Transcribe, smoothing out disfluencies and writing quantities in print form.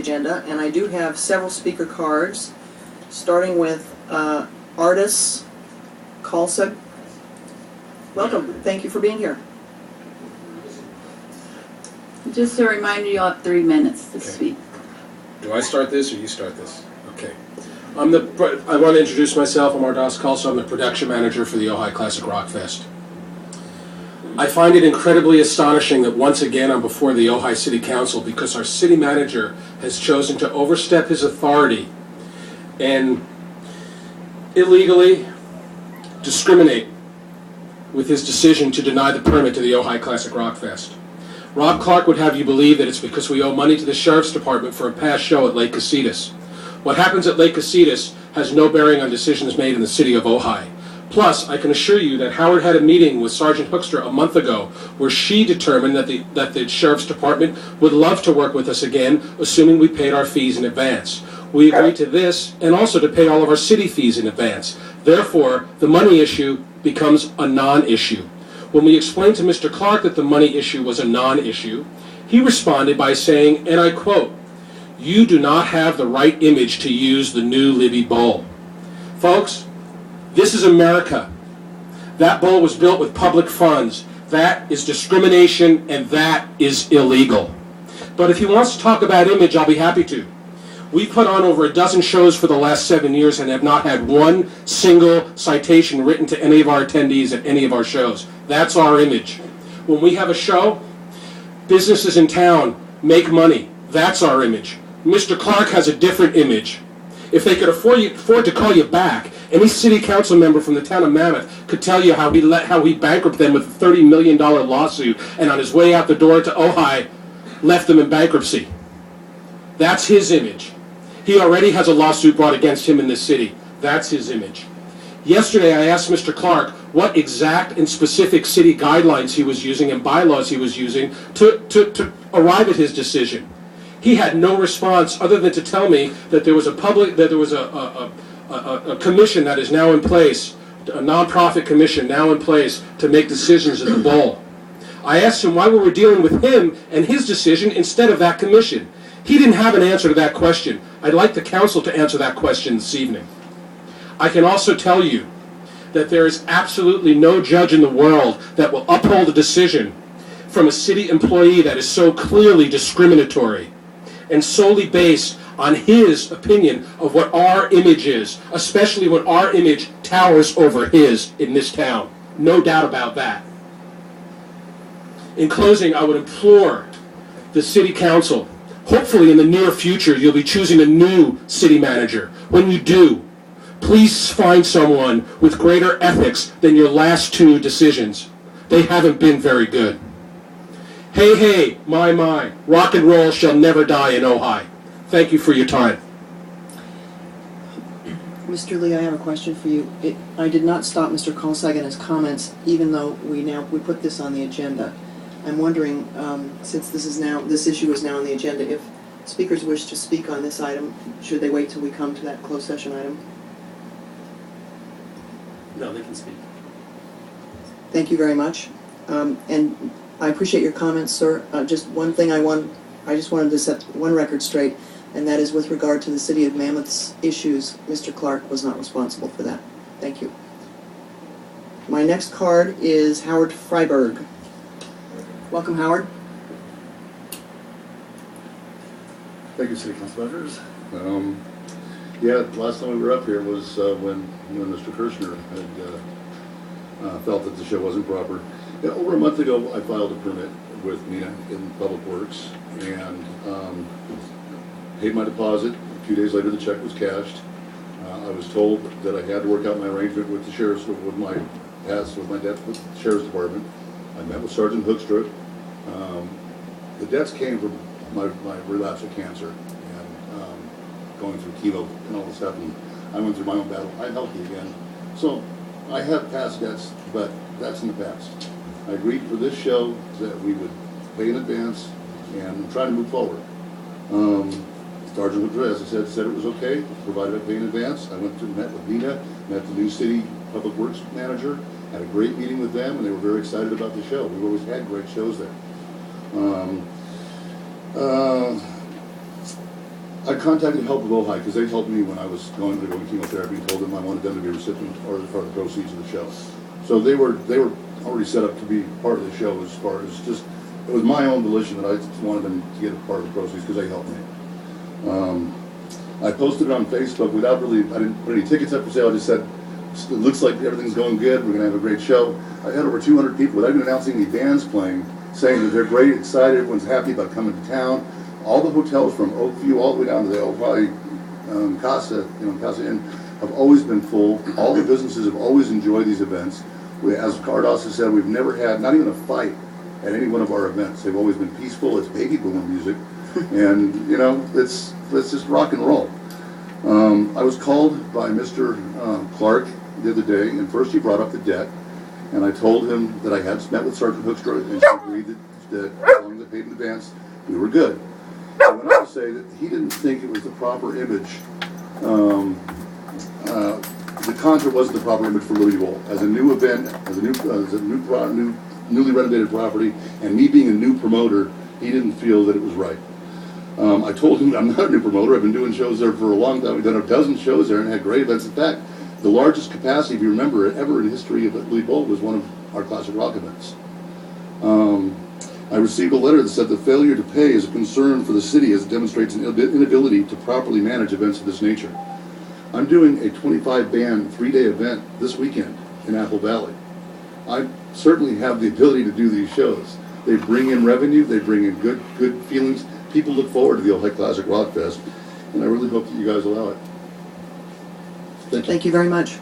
agenda, and I do have several speaker cards, starting with Artis Kalsag. Welcome. Thank you for being here. Just a reminder, you'll have 3 minutes to speak. Do I start this or you start this? Okay. I want to introduce myself. I'm Artis Kalsag. I'm the production manager for the Ojai Roc Fest. I find it incredibly astonishing that once again I'm before the Ojai City Council because our city manager has chosen to overstep his authority and illegally discriminate with his decision to deny the permit to the Ojai Roc Fest. Rob Clark would have you believe that it's because we owe money to the Sheriff's Department for a past show at Lake Casitas. What happens at Lake Casitas has no bearing on decisions made in the city of Ojai. Plus, I can assure you that Howard had a meeting with Sergeant Hoekstra a month ago where she determined that the Sheriff's Department would love to work with us again, assuming we paid our fees in advance. We agreed to this and also to pay all of our city fees in advance. Therefore, the money issue becomes a non-issue. When we explained to Mr. Clark that the money issue was a non-issue, he responded by saying, and I quote, "You do not have the right image to use the new Libbey bowl." Folks, this is America. That bowl was built with public funds. That is discrimination, and that is illegal. But if he wants to talk about image, I'll be happy to. We've put on over a dozen shows for the last 7 years and have not had one single citation written to any of our attendees at any of our shows. That's our image. When we have a show, businesses in town make money. That's our image. Mr. Clark has a different image. If they could afford to call you back, any city council member from the town of Mammoth could tell you how he bankrupted them with a $30 million lawsuit, and on his way out the door to Ojai, left them in bankruptcy. That's his image. He already has a lawsuit brought against him in this city. That's his image. Yesterday, I asked Mr. Clark what exact and specific city guidelines he was using and bylaws he was using to arrive at his decision. He had no response other than to tell me that there was a commission that is now in place, a nonprofit commission now in place to make decisions at the bowl. I asked him why we were dealing with him and his decision instead of that commission. He didn't have an answer to that question. I'd like the council to answer that question this evening. I can also tell you that there is absolutely no judge in the world that will uphold a decision from a city employee that is so clearly discriminatory and solely based on his opinion of what our image is, especially when our image towers over his in this town. No doubt about that. In closing, I would implore the city council, hopefully in the near future you'll be choosing a new city manager. When you do, please find someone with greater ethics than your last 2 decisions. They haven't been very good. Hey, hey, my, rock and roll shall never die in Ojai. Thank you for your time. Mr. Lee, I have a question for you. I did not stop Mr. Kalsag in his comments, even though we put this on the agenda. I'm wondering, since this issue is now on the agenda, if speakers wish to speak on this item, should they wait till we come to that closed session item? No, they can speak. Thank you very much. And I appreciate your comments, sir. Just one thing I just wanted to set one record straight, and that is with regard to the City of Mammoth's issues, Mr. Clark was not responsible for that. Thank you. My next card is Howard Freiberg. Welcome, Howard. Thank you, City Council members. Yeah, last time we were up here was when Mr. Kirshner had felt that the show wasn't proper. Yeah, over a month ago, I filed a permit with Nina in Public Works and paid my deposit. A few days later, the check was cashed. I was told that I had to work out my arrangement with the sheriff's, with my debt with the sheriff's department. I met with Sergeant Hoekstra. The debts came from my relapse of cancer and going through chemo and all this stuff. And I went through my own battle. I'm healthy again. So I have past debts, but that's in the past. I agreed for this show that we would pay in advance and try to move forward. Sergeant Hoekstra, as I said it was okay, provided I pay in advance. I went to met with Nina, met the new city public works manager, had a great meeting with them, and they were very excited about the show. We've always had great shows there. I contacted Help with Ojai because they helped me when I was going to chemotherapy and told them I wanted them to be recipients or part of the proceeds of the show. So they were already set up to be part of the show as far as just, it was my own volition that I just wanted them to get a part of the proceeds because they helped me. I posted it on Facebook without really, I didn't put any tickets up for sale, I just said, it looks like everything's going good, we're going to have a great show. I had over 200 people without even announcing any bands playing, saying that they're great, excited, everyone's happy about coming to town. All the hotels from Oakview all the way down to the Ojai Casa, Casa Inn, have always been full. All the businesses have always enjoyed these events. As Cardos has said, we've never had, not even a fight at any one of our events. They've always been peaceful. It's baby boomer music, and it's just rock and roll. I was called by Mr. Clark the other day, and first he brought up the debt, and I told him that I had met with Sergeant Hoekstra, and she agreed that as long as I paid in advance, we were good. I went on to say that he didn't think it was the proper image. The concert wasn't the proper image for Libbey Bowl as a new event, as a newly renovated property, and me being a new promoter, he didn't feel that it was right. I told him I'm not a new promoter. I've been doing shows there for a long time. We've done a dozen shows there and had great events. In fact, the largest capacity, if you remember, ever in the history of Libbey Bowl was one of our classic rock events. I received a letter that said the failure to pay is a concern for the city as it demonstrates an inability to properly manage events of this nature. I'm doing a 25-band, 3-day event this weekend in Apple Valley. I certainly have the ability to do these shows. They bring in revenue, they bring in good feelings. People look forward to the Ojai Classic Roc Fest, and I really hope that you guys allow it. Thank you. Thank you very much.